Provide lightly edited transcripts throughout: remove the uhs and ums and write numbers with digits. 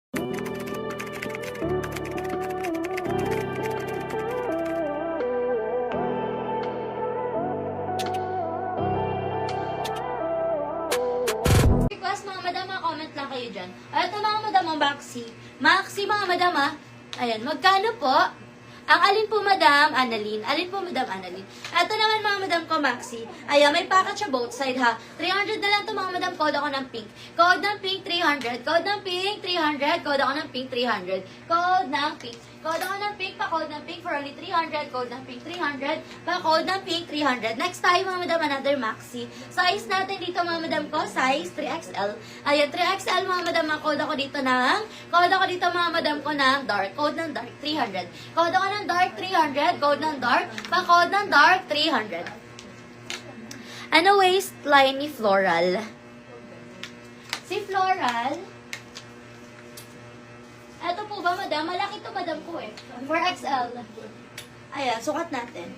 Request mga madam, comment lang kayo dyan. Ito mga madam, ang Maxi. Maxi mga madam ha. Ayan, magkano po? Ang alin po madam, Annalyn. Alin po madam, Annalyn. Ito naman mga madam ko, Maxi. Ayan, may package siya both side ha. 300 na lang to mga madam. Code ako ng pink. Code ng pink, 300. Code ng pink, 300. Code ako ng pink, 300. Code ng pink. Code ako ng pink, pa-code ng pink for only 300. Code ng pink, 300. Pa-code ng pink, 300. Next tayo mga madam, another Maxi. Size natin dito mga madam ko, size 3XL. Ayan, 3XL mga madam, code ako dito mga madam ko ng dark. Code ng dark, 300. Code ako ng dark, 300. Code ng dark, pa-code ng dark, 300. Ano waistline ni Floral? Si Floral, eto po ba, madam? Malaki to, madam ko eh. 4XL. Ayan, sukat natin.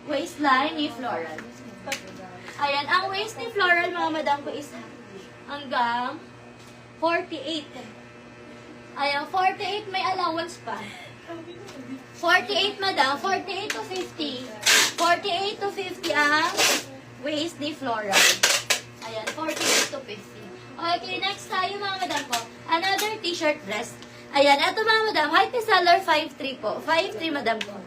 Waistline ni Floral. Ayan, ang waist ni Floral, mga madam ko, is hanggang 48. Ayan, 48 may allowance pa. 48, madam. 48 to 50. 48 to 50 ang waist ni Floral. Ayan, 48 to 50. Okay, next tayo mga madam ko. Another t-shirt dress. Ayan, eto mga madam. Height ni seller 5'3 po. 5'3 madam ko.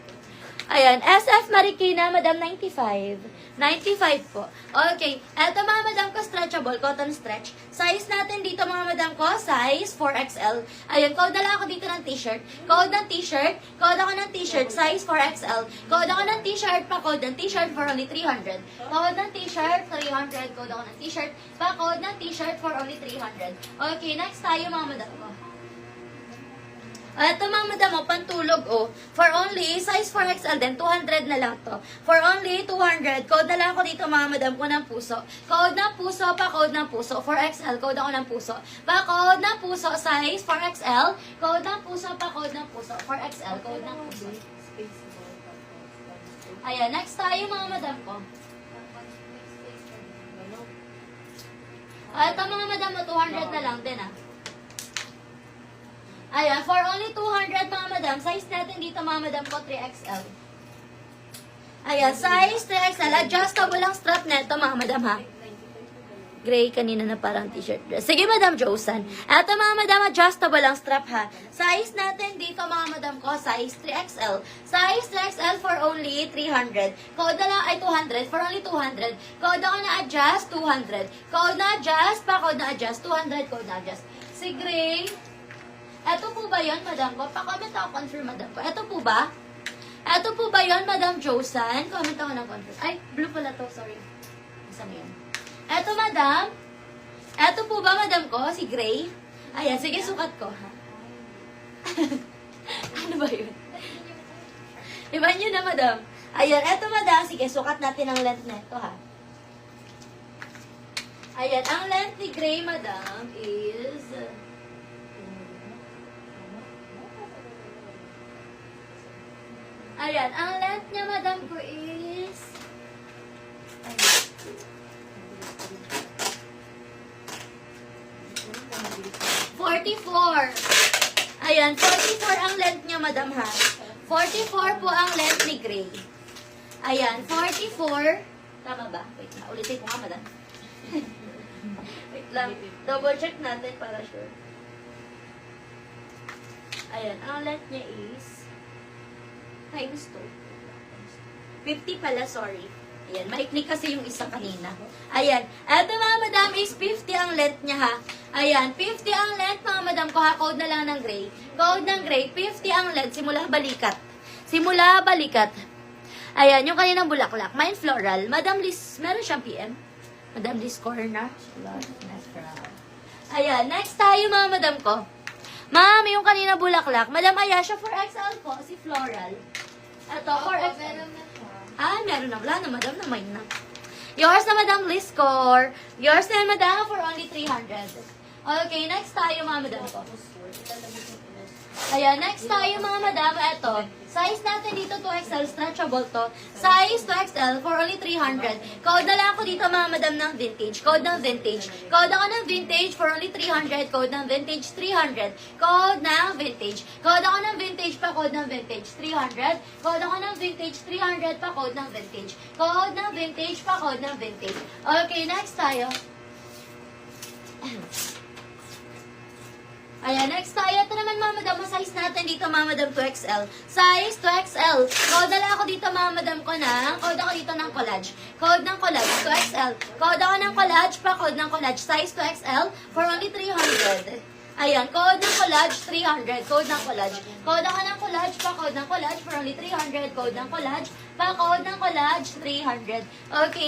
Ayan, SF Marikina, madam 95. 95 po. Okay, eto mga madam ko, stretchable, cotton stretch. Size natin dito mga madam ko, size 4XL. Ayan, code na lang ako dito ng t-shirt. Code ng t-shirt. Code ako ng t-shirt, size 4XL. Code ako ng t-shirt, pa-code ng t-shirt for only 300. Code ng t-shirt, 300. Code ako ng t-shirt, pa-code ng t-shirt for only 300. Okay, next tayo mga madam ko. Ito mga madam, pantulog for only, size 4XL din, 200 na lang to. For only 200, code na lang ako dito mga madam ko ng puso. Code ng puso, pa-code ng puso. 4XL, code ako ng puso. Pa-code ng puso, size 4XL. Code ng puso, pa-code ng puso. 4XL, code ng puso. Ayan, next tayo mga madam ko. Ito mga madam, 200 na lang din Ayan, for only 200 mga madam, size natin dito mga madam ko, 3XL. Ayan, size 3XL, adjustable ang strap neto mga madam ha. Gray kanina na parang t-shirt dress. Sige madam Josan. Eto mga madam, adjustable ang strap ha. Size natin dito mga madam ko, size 3XL. Size 3XL for only 300. Code na lang ay 200, for only 200. Code ako na adjust, 200. Code na adjust, pa code na adjust, 200, code na adjust. Si Gray, eto po ba yun, madam ko? Pa-comment ako, confirm, madam ko. Eto po ba? Eto po ba yun, madam Josan? Comment ako ng confirm. Ay, blue pala to, sorry. Saan yun? Eto, madam? Eto po ba, madam ko? Si Gray? Ayan, sige, sukat ko, ha? Ano ba yun? Iba nyo na, madam. Ayan, eto, madam. Sige, sukat natin ang length neto, ha? Ayan, ang length ni Gray, madam, is... Ayan, ang length niya, madam ko, is... 44. Ayan, 44 ang length niya, madam, ha? 44 po ang length ni Gray. Ayan, 44. Tama ba? Wait na, ulitin ko nga, madam. Wait lang, double check natin para sure. Ayan, ang length niya is... times 2. 50 pala, sorry. Ayan, maikli kasi yung isa kanina. Ayan, eto mga madam is 50 ang length niya ha. Ayan, 50 ang length mga madam ko ha. Code na lang ng Gray. Code ng Gray, 50 ang length. Simula balikat. Simula balikat. Ayan, yung kaninang bulaklak. Mine floral. Madam Liz, meron siyang PM? Madam Liz Corner. Ayan, next tayo mga madam ko. Ma'am, yung kanina bulaklak. Madam Ayasha, 4XL po, si Floral. Ito, 4XL. Ah, meron na. Wala na, madam, na mine na. Yours na, madam Liz Cor. Yours na, madam, for only 300. Okay, next tayo, mga madam ko. Ayan, next tayo mga madam, eto. Size natin dito 2XL, stretchable to. Size 2XL for only 300. Code na lang ako dito mga madam ng vintage. Code ng vintage. Code ako ng vintage for only 300. Code ng vintage 300. Code ng vintage. Code ako ng vintage pa, code ng vintage 300. Code ako ng vintage 300 pa, code ng vintage. Code ng vintage pa, code ng vintage. Okay, next tayo. Ayan, next tayo. Ito naman, mga madam, size natin dito, mga madam, 2XL. Size 2XL. Code na lang ako dito, mga madam ko code ako dito ng collage. Code ng collage, 2XL. Code ako ng collage pa, code ng collage. Size 2XL for only 300. Ayan, code ng collage, 300. Code ng collage. Code ako ng collage pa, code ng collage for only 300. Code ng collage pa, code ng collage, 300. Okay.